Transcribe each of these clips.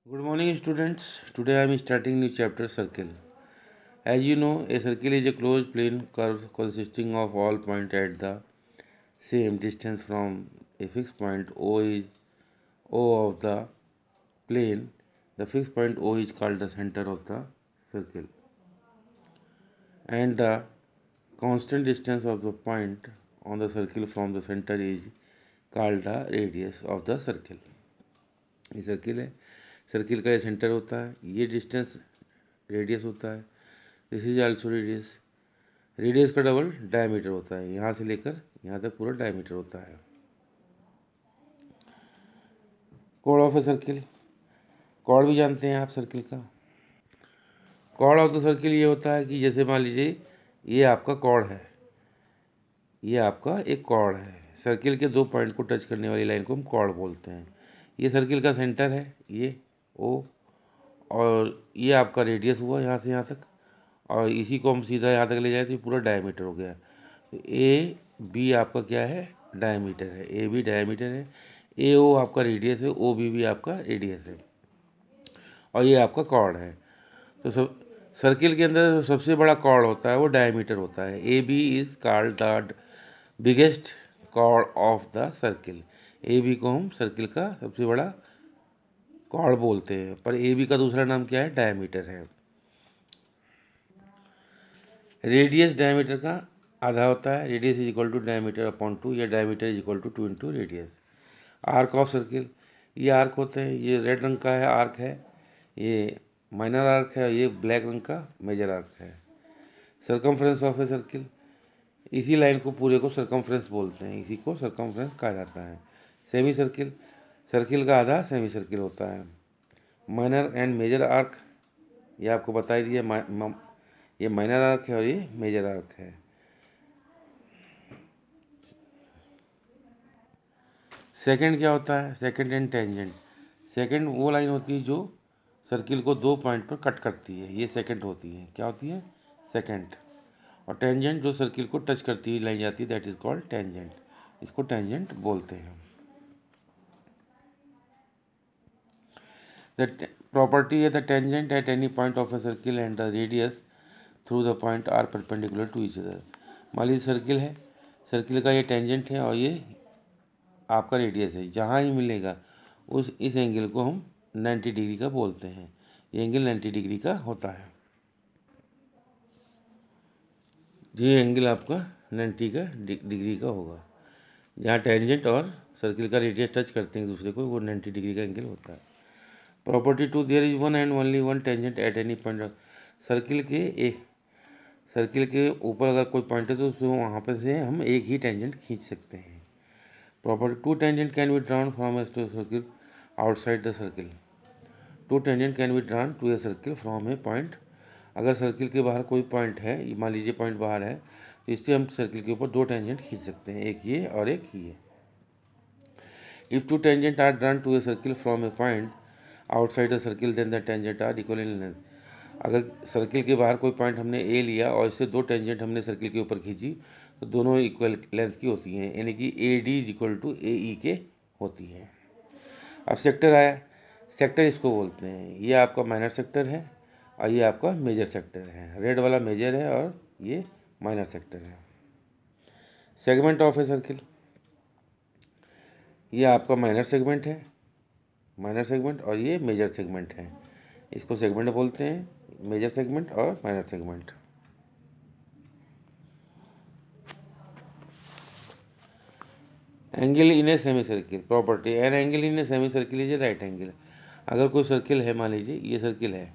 Good morning, students. Today I am starting new chapter circle. As you know, a circle is a closed plane curve consisting of all points at the same distance from a fixed point. O is O of the plane. The fixed point O is called the center of the circle, and the constant distance of the point on the circle from the center is called the radius of the circle. ये circle है, circle का ये centre होता है, ये distance radius होता है, this is also radius. Radius का डबल डायमीटर होता है, यहाँ से लेकर यहाँ तक पूरा डायमीटर होता है। Chord of a circle, chord भी जानते हैं आप सर्किल का। कॉर्ड ऑफ द सर्किल ये होता है कि जैसे मान लीजिए ये आपका कॉर्ड है, ये आपका एक कॉर्ड है। सर्किल के दो पॉइंट को टच करने वाली लाइन को हम कॉर्ड बोलते हैं। ये सर्किल का सेंटर है, ये ओ, और ये आपका रेडियस हुआ यहाँ से यहाँ तक, और इसी को हम सीधा यहाँ तक ले जाए तो ये पूरा डायमीटर हो गया। तो ए बी आपका क्या है, डायमीटर है, ए बी डायमीटर है, ए ओ आपका रेडियस है, ओ बी भी आपका रेडियस है, और ये आपका कॉर्ड है। तो सब सर्किल के अंदर सबसे बड़ा कॉर्ड होता है वो डायमीटर होता है। A B is called the biggest chord of the circle. A B को हम सर्किल का सबसे बड़ा कॉर्ड बोलते हैं, पर ए बी का दूसरा नाम क्या है, डायमीटर है। रेडियस डायमीटर का आधा होता है, radius is equal to diameter upon 2, या diameter is equal to 2 into radius. Arc of circle, ये आर्क होते हैं, ये रेड रंग का है आर्क है, ये माइनर आर्क है, और ये ब्लैक रंग का मेजर आर्क है। सर्कमफ्रेंस ऑफ ए सर्किल, इसी लाइन को पूरे को सर्कमफ्रेंस बोलते हैं, इसी को सर्कमफ्रेंस कहा जाता है। सेमी सर्किल, सर्किल का आधा सेमी सर्किल होता है। माइनर एंड मेजर आर्क, ये आपको बता ही दिया, ये माइनर आर्क है और ये मेजर आर्क है। सेकंड क्या होता है, सेकंड एंड टेंजेंट। सेकंड वो लाइन होती है जो सर्किल को दो पॉइंट पर कट करती है, ये सेकंड होती है, क्या होती है, सेकंड। और टेंजेंट जो सर्किल को टच करती है लाइन जाती है, दैट इज कॉल्ड टेंजेंट, इसको टेंजेंट बोलते हैं। द प्रॉपर्टी है the tangent at any point of a circle and the radius through the point are perpendicular to each other. मान लीजिए सर्किल है, सर्किल का ये टेंजेंट है और ये आपका रेडियस है, जहाँ ही मिलेगा इस एंगल को हम 90 डिग्री का बोलते हैं। ये एंगल 90 डिग्री का होता है, ये एंगल आपका 90 का डिग्री का होगा। जहाँ टेंजेंट और सर्किल का रेडियस टच करते हैं एक दूसरे को, वो 90 डिग्री का एंगल होता है। Property two, there is one and only one tangent at any point. Circle के एक सर्किल के ऊपर अगर कोई पॉइंट है तो उसको वहाँ पर से हम एक ही टेंजेंट खींच सकते हैं। Property, two tangent can be drawn from a circle outside the circle. Two tangent can be drawn to a circle from a point. अगर सर्किल के बाहर कोई पॉइंट है, मान लीजिए पॉइंट बाहर है, तो इससे हम सर्किल के ऊपर दो टेंजेंट खींच सकते हैं, एक ये और एक ये। If two tangent are drawn to a circle from a point outside the circle then the tangent are equal in length. अगर सर्किल के बाहर कोई पॉइंट हमने ए लिया और इससे दो टेंजेंट हमने सर्किल के ऊपर खींची, तो दोनों इक्वल लेंथ की होती हैं, यानी कि A D is equal to A E के होती है। अब सेक्टर आया, सेक्टर इसको बोलते हैं, ये आपका माइनर सेक्टर है और ये आपका मेजर सेक्टर है। रेड वाला मेजर है और ये माइनर सेक्टर है। सेगमेंट ऑफ ए सर्किल, ये आपका माइनर सेगमेंट है, माइनर सेगमेंट, और ये मेजर सेगमेंट है, इसको सेगमेंट बोलते हैं, मेजर सेगमेंट और minor segment. Angle in a semi circle, property, an angle in a semi circle is a right angle. अगर कोई सर्किल है, मान लीजिए ये सर्किल है,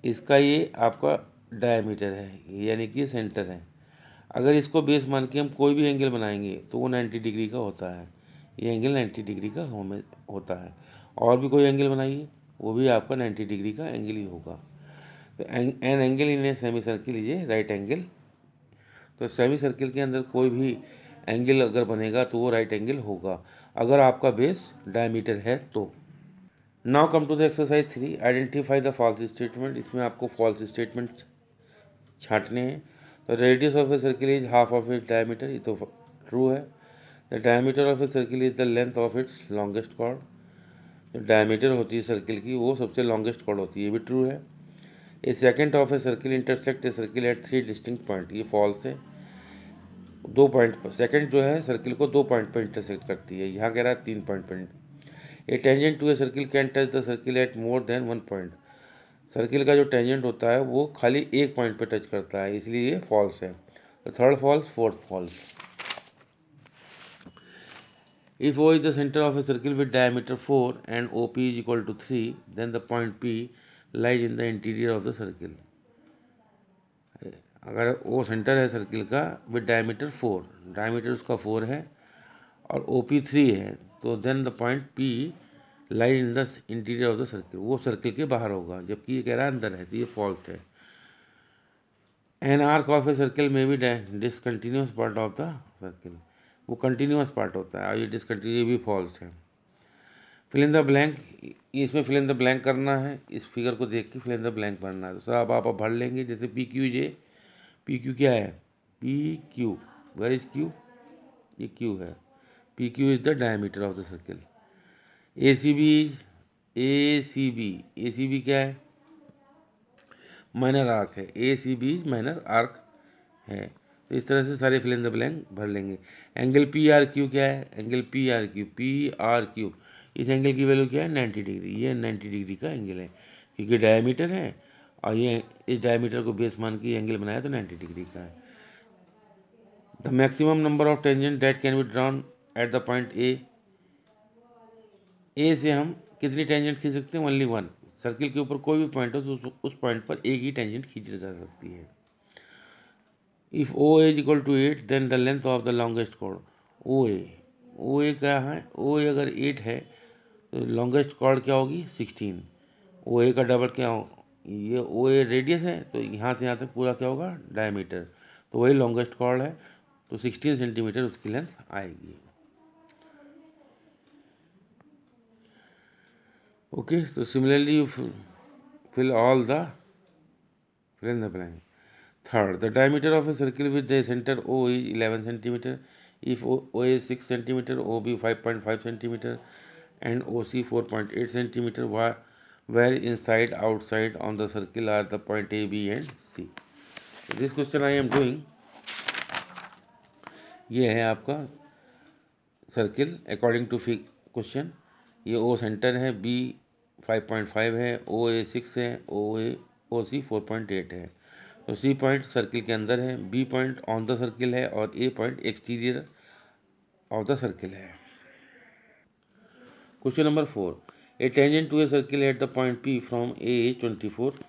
इसका ये आपका डायमीटर है, यानी कि सेंटर है। अगर इसको बेस मान के हम कोई भी एंगल बनाएंगे तो वो 90 डिग्री का होता है, ये एंगल 90 डिग्री का होता है। और भी कोई एंगल बनाइए, वो भी आपका 90 डिग्री का एंगल ही होगा। तो an angle in a semi circle is a right angle. तो सेमी सर्किल के अंदर कोई भी एंगल अगर बनेगा तो वो राइट एंगल होगा, अगर आपका बेस डायमीटर है तो। Now come to the exercise 3, identify the false statement. इसमें आपको फॉल्स स्टेटमेंट छांटने हैं। तो radius of a circle is half of its diameter, ये तो ट्रू है। The diameter of a circle is the length of its longest chord. जो diameter होती है सर्किल की वो सबसे लॉन्गेस्ट कॉर्ड होती है, ये भी ट्रू है। A secant of a circle intersect a circle at 3 distinct point, ये फॉल्स है। 2 पॉइंट पर सेकेंड जो है सर्किल को 2 पॉइंट पर इंटरसेक्ट करती है, यहाँ कह रहा है 3 पॉइंट पर। A tangent to a circle can touch the circle at more than 1 point, circle का जो टेंजेंट होता है वो खाली एक पॉइंट पर टच करता है, इसलिए ये फॉल्स है। तो third false, fourth false. If O is the center of a circle with diameter 4 and OP is equal to 3, then the point P lies in the interior of the circle. अगर O centre है circle का with diameter 4, diameter उसका 4 है और OP 3 है, तो then the point P lies in the interior of the circle, वो circle के बाहर होगा, जबकि ये कह रहा है अंदर है, तो ये फॉल्स है। An arc of a circle में भी discontinuous part of the circle, वो कंटिन्यूस पार्ट होता है और ये डिसकंटिन्यूस, ये भी फॉल्स है। फिल इन द ब्लैंक, इसमें फिल इन द ब्लैंक करना है, इस फिगर को देख के फिल इन द ब्लैंक भरना है। तो सब आप भर लेंगे, जैसे P Q J, P Q क्या है, P Q, where is Q, ये क्यू है, P Q is the diameter of the circle. A C B, A C B, A C B क्या है, माइनर आर्क है, A C B minor arc है। तो इस तरह से सारे फिल इन द ब्लैंक भर लेंगे। एंगल पी आर क्यू क्या है, angle P R Q, P R Q, इस एंगल की वैल्यू क्या है, 90 डिग्री, ये 90 डिग्री का एंगल है, क्योंकि डायमीटर है और ये इस डायमीटर को बेस मान के एंगल बनाया तो 90 डिग्री का है। The maximum number of tangent that can be drawn at the point A से हम कितनी टेंजेंट खींच सकते हैं, ओनली 1। सर्किल के ऊपर कोई भी पॉइंट हो तो उस पॉइंट पर एक ही टेंजेंट खींची जा सकती है। If O is equal to 8 then the length of the longest chord OA ए क्या है, ओ ए अगर 8 है तो लॉन्गेस्ट कॉर्ड क्या होगी, 16। ओ ए का डबल क्या हो, ये ओ ए रेडियस है तो यहाँ से यहाँ तक पूरा क्या होगा, डायमीटर, तो वही लॉन्गेस्ट कॉर्ड है, तो 16 सेंटीमीटर उसकी लेंथ आएगी। ओके, तो similarly you fill all the fill in the blank. Third, the diameter of a circle with the center O is 11 centimeter. If O is 6 centimeter, OB 5.5 centimeter, and OC 4.8 centimeter, where inside, outside on the circle are the point A, B, and C. So this question I am doing. ये है आपका circle according to question. ये O centre है, B 5.5 है, OA 6 है, OC 4.8 है। तो C point circle के अंदर है, B point on the circle है और A point exterior of the circle है। Question number 4, a tangent to a circle at the point P from A is 24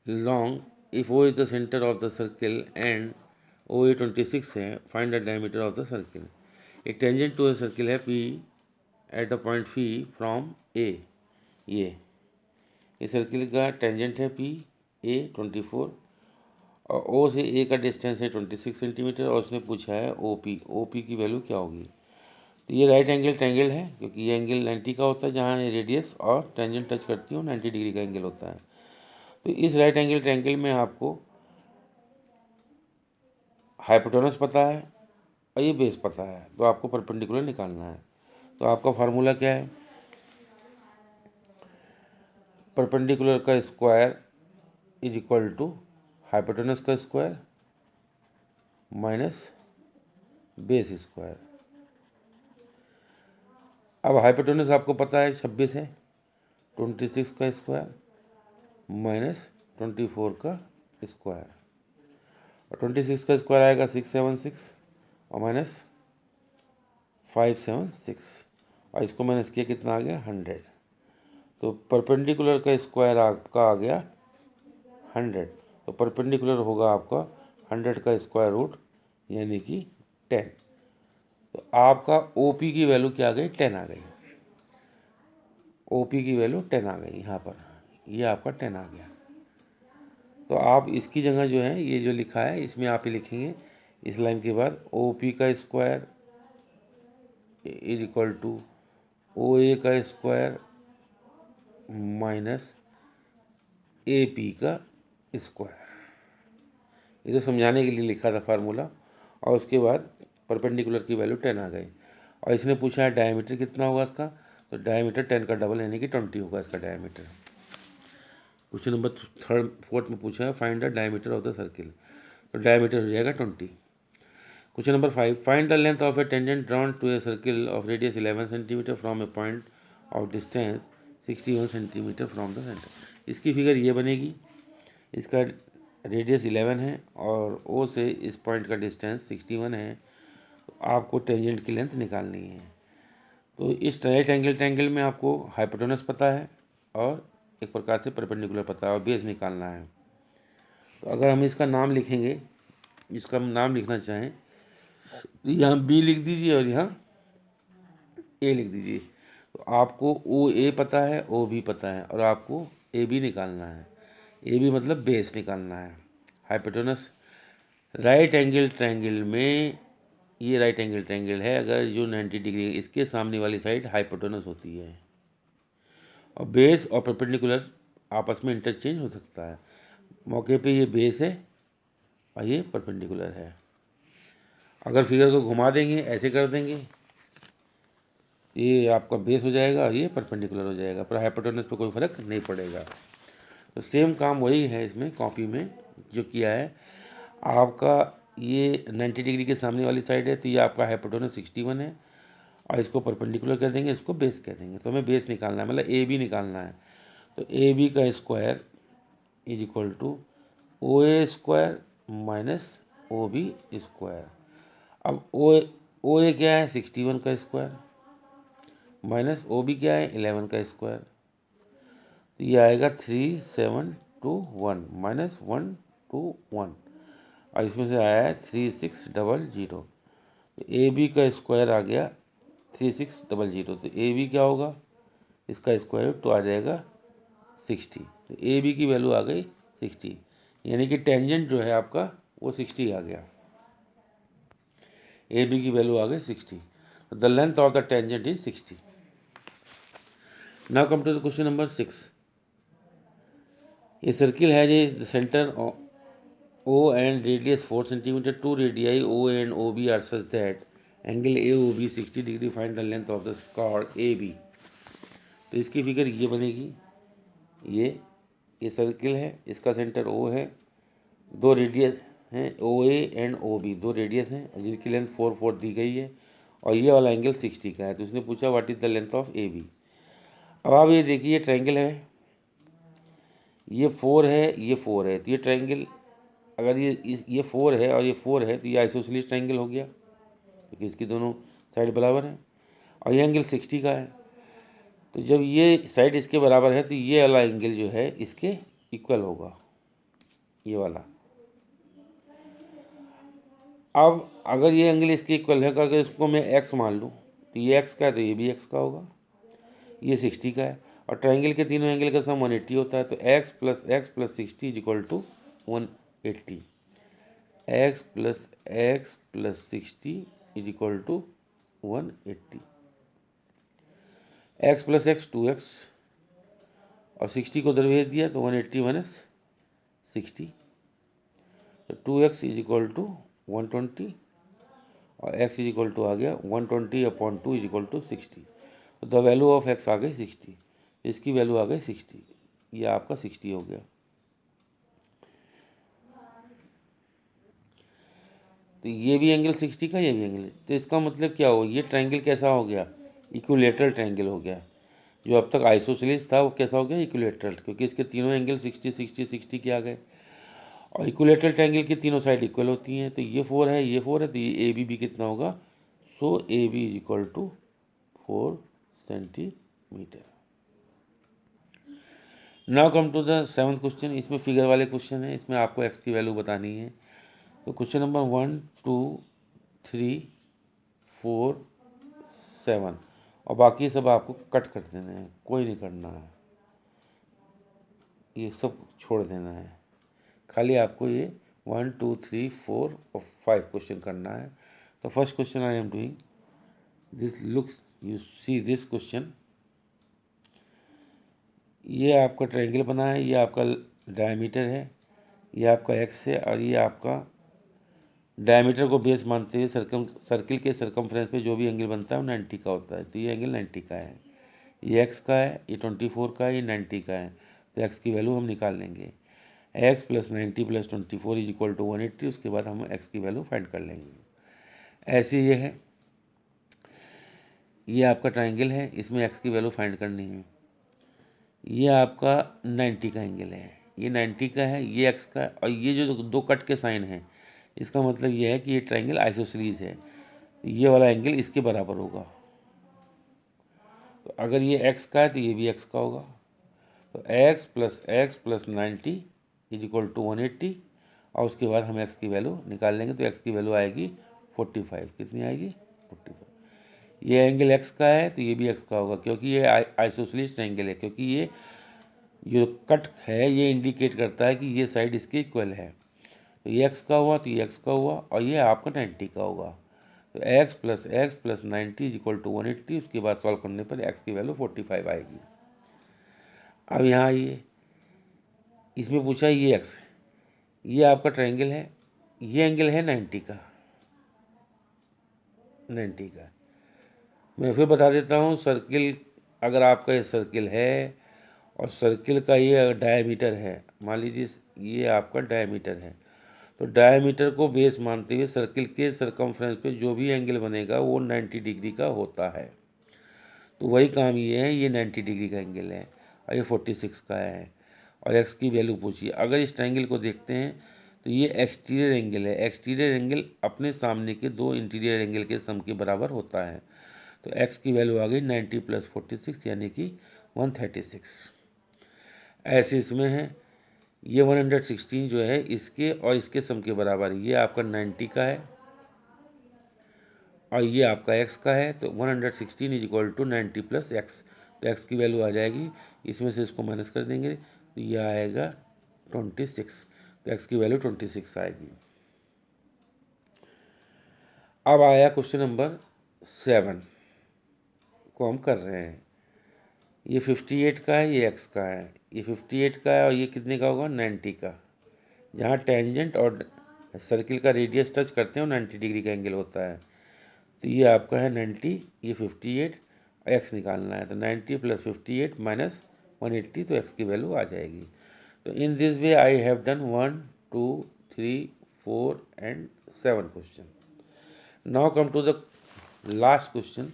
long, if O is the centre of the circle and OA ए 26 है, find the diameter of the circle. एक tangent to a circle है P at the point P from A, ये circle का tangent है P A 24 और ओ से ए का डिस्टेंस है 26 सेंटीमीटर और उसने पूछा है ओ पी की वैल्यू क्या होगी। तो ये राइट एंगल ट्रायंगल है, क्योंकि ये एंगल 90 का होता है, जहाँ रेडियस और टेंजेंट टच करती हो 90 डिग्री का एंगल होता है। तो इस राइट एंगल ट्रायंगल में आपको हाइपोटेनस पता है और ये बेस पता है, तो आपको परपेंडिकुलर निकालना है। तो आपका फार्मूला क्या है, परपेंडिकुलर का square is equal to hypotenuse का स्क्वायर माइनस बेस स्क्वायर। अब हाइपोटेनस आपको पता है 26 है, 26 का स्क्वायर माइनस 24 का स्क्वायर, और 26 का स्क्वायर आएगा 676 और माइनस 576 और इसको माइनस किया कितना आ गया 100। तो परपेंडिकुलर का स्क्वायर आपका आ गया 100, तो परपेंडिकुलर होगा आपका 100 का स्क्वायर रूट यानी कि 10। तो आपका OP की वैल्यू क्या आ गई, 10 आ गई। OP की वैल्यू 10 आ गई, यहाँ पर ये आपका 10 आ गया। तो आप इसकी जगह जो है ये जो लिखा है इसमें आप ही लिखेंगे इस लाइन के बाद OP का square is equal to OA का स्क्वायर माइनस AP का स्क्वायर। ये तो समझाने के लिए लिखा था फार्मूला, और उसके बाद परपेंडिकुलर की वैल्यू 10 आ गई। और इसने पूछा है डायमीटर कितना होगा इसका, तो डायमीटर 10 का डबल यानी कि 20 होगा इसका डायमीटर। क्वेश्चन नंबर फोर्थ में पूछा है find the diameter of the circle, तो डायमीटर हो जाएगा 20। Question number 5 find the length of a tangent drawn to a circle of radius 11 centimetre from a point of distance 61 centimetre from the centre. इसकी figure ये बनेगी, इसका radius 11 है और ओ से इस पॉइंट का डिस्टेंस 61 है, तो आपको टेंजेंट की लेंथ निकालनी है। तो इस राइट एंगल ट्रायंगल में आपको हाइपोटेनस पता है और एक प्रकार से परपेंडिकुलर पता है और बेस निकालना है। तो अगर हम इसका नाम लिखेंगे, इसका नाम लिखना चाहें तो यहाँ बी लिख दीजिए और यहाँ ए लिख दीजिए। तो आपको ओ ए पता है, ओ बी पता है और आपको ए बी निकालना है। ए बी मतलब बेस निकालना है। हाइपोटेनस राइट एंगल ट्रायंगल में, ये राइट एंगल ट्रायंगल है, अगर जो 90 डिग्री इसके सामने वाली साइड हाइपोटेनस होती है और बेस और परपेंडिकुलर आपस में इंटरचेंज हो सकता है। मौके पे ये बेस है और ये परपेंडिकुलर है। अगर फिगर को घुमा देंगे, ऐसे कर देंगे, ये आपका बेस हो जाएगा और ये परपेंडिकुलर हो जाएगा, पर हाइपोटेनस पे कोई फर्क नहीं पड़ेगा। तो सेम काम वही है इसमें कॉपी में जो किया है। आपका ये 90 डिग्री के सामने वाली साइड है, तो ये आपका हाइपोटेनस 61 है और इसको परपेंडिकुलर कर देंगे, इसको बेस कह देंगे। तो हमें बेस निकालना है, मतलब ए बी निकालना है। तो ए बी का square is equal to O A square minus O B square. अब ओ ए क्या है 61 का स्क्वायर माइनस ओ बी क्या है 11 का स्क्वायर, तो ये आएगा 3721 माइनस 121 और इसमें से आया है 3600। तो ए बी का स्क्वायर आ गया 3600, तो ए बी क्या होगा, इसका स्क्वायर रूट तो आ जाएगा 60। तो ए बी की वैल्यू आ गई 60, यानी कि टेंजेंट जो है आपका वो 60 आ गया। ए बी की वैल्यू आ गई 60, तो the length of the tangent is 60। Now come to the question number 6। A circle has a the centre O and radius 4 cm, two radii O and OB are such that angle AOB 60 degree. Find the length of the chord AB। तो इसकी figure ये बनेगी, ये circle है, इसका centre O है, दो radius हैं OA एंड OB, दो रेडियस हैं जिनकी लेंथ 4 4 दी गई है और ये वाला एंगल 60 का है। तो उसने पूछा what is the length of AB। अब आप ये देखिए ट्रायंगल है, ये 4 है, ये 4 है, तो ये ट्रायंगल अगर ये 4 है और ये 4 है तो ये आइसोसेलेस ट्रायंगल हो गया क्योंकि इसकी दोनों साइड बराबर हैं और ये एंगल 60 का है। तो जब ये साइड इसके बराबर है तो ये वाला एंगल जो है इसके इक्वल होगा, ये वाला। अब अगर ये एंगल इसके इक्वल है, अगर इसको मैं x मान लूँ तो ये x का है तो ये भी x का होगा, ये 60 का है और ट्रायंगल के तीनों एंगल का सम 180 होता है। तो x plus 60 is equal to 180। x plus 60 is equal to 180। x plus x 2x और 60 को उधर भेज दिया तो 180 माइनस 60, तो 2x इज इक्वल टू 120 और x इज इक्वल टू आ गया 120/2 इज इक्वल टू 60। तो द वैल्यू ऑफ x आ गई 60, इसकी वैल्यू आ गई 60, ये आपका 60 हो गया। तो ये भी एंगल 60 का, ये भी एंगल, तो इसका मतलब क्या हो, ये ट्रायंगल कैसा हो गया, इक्विलेटरल ट्रायंगल हो गया। जो अब तक आइसोसेलेस था वो कैसा हो गया, इक्विलेटरल, क्योंकि इसके तीनों एंगल 60 60 60 के आ गए और इक्विलेटरल ट्रायंगल की तीनों साइड इक्वल होती हैं। तो ये 4 है, ये 4 है, तो ये ए बी भी कितना होगा, so A B is equal to 4 centimetre. Now come to the 7th question. इसमें फिगर वाले क्वेश्चन है, इसमें आपको एक्स की वैल्यू बतानी है। तो क्वेश्चन नंबर 1 2 3 4 7 और बाकी सब आपको कट कर देना है, कोई नहीं करना है, ये सब छोड़ देना है, खाली आपको ये 1 2 3 4 और 5 क्वेश्चन करना है। तो first question I am doing this, look you see this question. ये आपका ट्रायंगल बना है, ये आपका डायमीटर है, ये आपका एक्स है और ये आपका डायमीटर को बेस मानते हुए सर्किल के सरकमफ्रेंस पे जो भी एंगल बनता है वो 90 का होता है। तो ये एंगल 90 का है, ये x का है, ये 24 का है, ये 90 का है। तो x की वैल्यू हम निकाल लेंगे। x + 90 + 24 = 180। उसके बाद हम x की वैल्यू फाइंड कर लेंगे। ऐसे ये है, ये आपका ट्राइंगल है, इसमें x की वैल्यू फाइंड करनी है। ये आपका 90 का एंगल है, ये 90 का है, ये x का, और ये जो दो कट के साइन हैं इसका मतलब ये है कि ये ट्राइंगल आइसोसेलेस है। ये वाला एंगल इसके बराबर होगा। तो अगर ये x का है तो ये भी x का होगा। तो x + 90 = 180, और उसके बाद हम x की वैल्यू निकाल लेंगे। तो x की वैल्यू आएगी 45। कितनी आएगी? 45। ये एंगल x का है तो ये भी x का होगा, क्योंकि ये आइसोसेलेस ट्राइंगल है, क्योंकि ये जो कट है ये इंडिकेट करता है कि ये साइड इसके इक्वल है। तो ये x का हुआ तो ये x का हुआ, और ये आपका 90 का होगा। तो x + 90 = 180। उसके बाद सॉल्व करने पर x की वैल्यू 45 आएगी। अब यहाँ इसमें पूछा ये x, ये आपका ट्रायंगल है, ये एंगल है 90 का। मैं फिर बता देता हूँ, सर्किल, अगर आपका ये सर्किल है और सर्किल का ये डायमीटर है, मान लीजिए ये आपका डायमीटर है, तो डायमीटर को बेस मानते हुए सर्किल के सरकमफ्रेंस पे जो भी एंगल बनेगा वो 90 डिग्री का होता है। तो वही काम ये है, ये 90 डिग्री का एंगल है और ये 46 का है, और x की वैल्यू पूछिए। अगर इस ट्रायंगल को देखते हैं तो ये एक्सटीरियर एंगल है। एक्सटीरियर एंगल अपने सामने के दो इंटीरियर एंगल के सम के बराबर होता है। तो x की वैल्यू आ गई 90 + 46 यानी कि 136। ऐसे इसमें है, ये 116 जो है इसके और इसके सम के बराबर है। ये आपका 90 का है और ये आपका x का है। तो 116 = 90 + x। तो x की वैल्यू आ जाएगी, इसमें से इसको माइनस कर देंगे तो ये आएगा 26। तो x की वैल्यू 26 आएगी। अब आया क्वेश्चन नंबर 7 को हम कर रहे हैं। ये 58 का है, ये x का है। ये 58 का है और ये कितने का होगा? 90 का। जहाँ टेंजेंट और सर्किल का रेडियस टच करते हैं वो 90 डिग्री का एंगल होता है। तो ये आपका है 90, ये 58, x निकालना है। तो 90 + 58 - 180, तो x की वैल्यू आ जाएगी। तो in this way I have done 1, 2, 3, 4 and 7 question. Now come to the last question.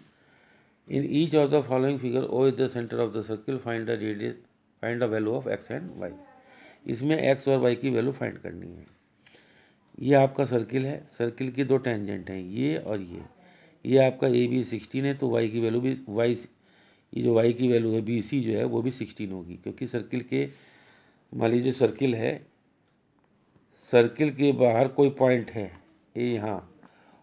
In each of the following figure, O is the center of the circle. Find the radius, find the value of x and y. इसमें x और y की value find करनी है। ये आपका circle है, circle की दो टेंजेंट हैं, ये और ये आपका ए बी 16 है, तो y की वैल्यू भी ये जो y की वैल्यू है BC जो है वो भी 16 होगी, क्योंकि सर्किल के, मान लीजिए सर्किल है, सर्किल के बाहर कोई पॉइंट है ये यहाँ,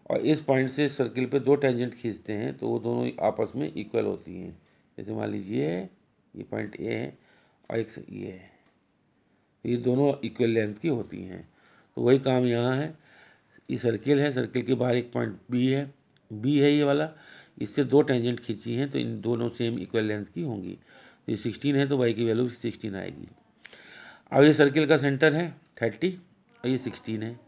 और इस पॉइंट से सर्किल पे दो टेंजेंट खींचते हैं तो वो दोनों आपस में इक्वल होती हैं। जैसे मान लीजिए ये पॉइंट ए है और एक ये है, ये दोनों इक्वल लेंथ की होती हैं। तो वही काम यहाँ है। ये सर्किल है, सर्किल के बाहर एक पॉइंट बी है ये वाला, इससे दो टेंजेंट खींची हैं तो इन दोनों सेम इक्वल लेंथ की होंगी। तो ये 16 है तो y की वैल्यू 16 आएगी। अब ये सर्किल का सेंटर है 30 और ये 16 है,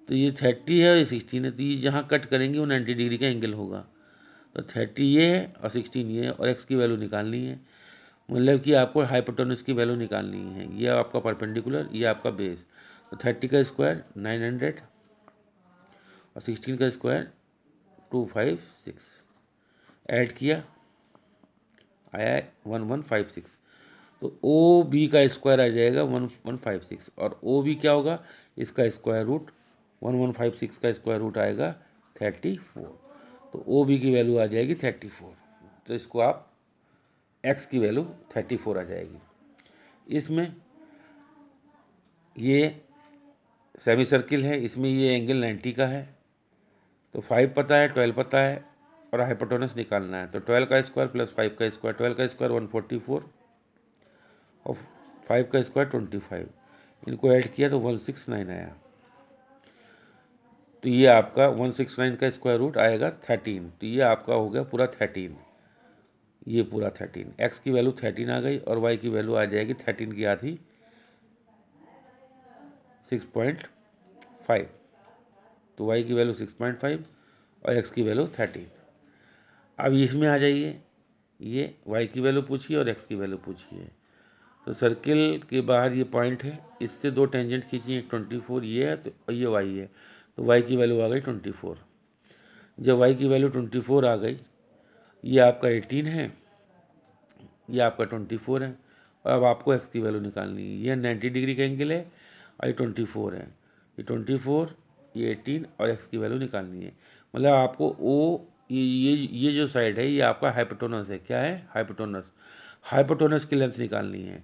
तो ये 30 है और ये 16 है, तो ये जहाँ कट करेंगे वो 90 डिग्री का एंगल होगा। तो 30 ये है और 16 ये है, और x की वैल्यू निकालनी है। मतलब कि आपको हाइपोटेन्यूज की वैल्यू निकालनी है। ये आपका परपेंडिकुलर, ये आपका बेस। तो 30 का स्क्वायर 900 और 16 का स्क्वायर 256, ऐड किया आया 1156। तो ओ बी का स्क्वायर आ जाएगा 1156, और ओ बी क्या होगा? इसका स्क्वायर रूट 1156 का स्क्वायर रूट आएगा 34। तो ओ बी की वैल्यू आ जाएगी 34। तो इसको आप x की वैल्यू 34 आ जाएगी। इसमें ये सेमी सर्किल है, इसमें ये एंगल 90 का है। तो 5 पता है, 12 पता है, और हाइपोटेन्यूज निकालना है। तो 12 का स्क्वायर + 5 का स्क्वायर, 12 का स्क्वायर 144 और 5 का स्क्वायर 25, इनको ऐड किया तो 169 आया। तो ये आपका 169 का स्क्वायर रूट आएगा 13। तो ये आपका हो गया पूरा 13, ये पूरा 13। x की वैल्यू 13 आ गई और y की वैल्यू आ जाएगी 13 की आधी 6.5। तो y की वैल्यू 6.5 और x की वैल्यू 13। अब इसमें आ जाइए, ये y की वैल्यू पूछिए और x की वैल्यू पूछिए। तो सर्किल के बाहर ये पॉइंट है, इससे दो टेंजेंट खींचिए, 24 ये है तो ये y है, तो y की वैल्यू आ गई 24। जब y की वैल्यू 24 आ गई, ये आपका 18 है, ये आपका 24 है, और अब आपको x की वैल्यू निकालनी है। ये 90 डिग्री का एंगल है और ये 24 है, ये 24, ये 18 और x की वैल्यू निकालनी है। मतलब आपको ओ ये जो साइड है ये आपका हाइपोटेनस है। क्या है? हाइपोटेनस। हाइपोटेनस की लेंथ निकालनी है।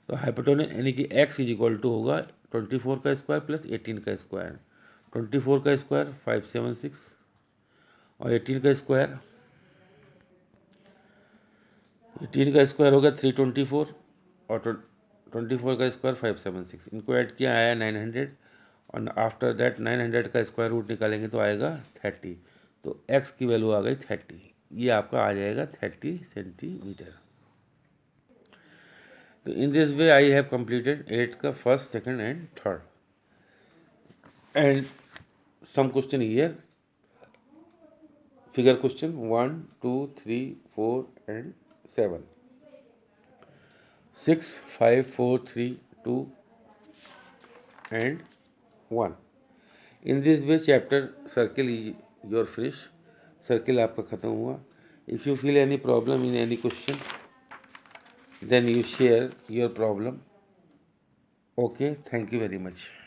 तो हाइपोटेनस यानी कि x इज इक्वल टू होगा 24 का स्क्वायर प्लस 18 का स्क्वायर। 24 का स्क्वायर 576 और 18 का स्क्वायर हो गया 324 और 24 का स्क्वायर 576। इनको ऐड किया आया 900 और आफ्टर दैट 900 का स्क्वायर रूट निकालेंगे तो आएगा 30। तो x की वैल्यू आ गई 30। ये आपका आ जाएगा 30 सेंटीमीटर। तो in this way I have completed 8th का first, second and third. And some question here, figure question 1, 2, 3, 4 and 7, 6, 5, 4, 3, 2 and 1। In this way chapter circle your finish. Circle आपका खत्म हुआ। If you feel any problem in any question then you share your problem. Okay, thank you very much.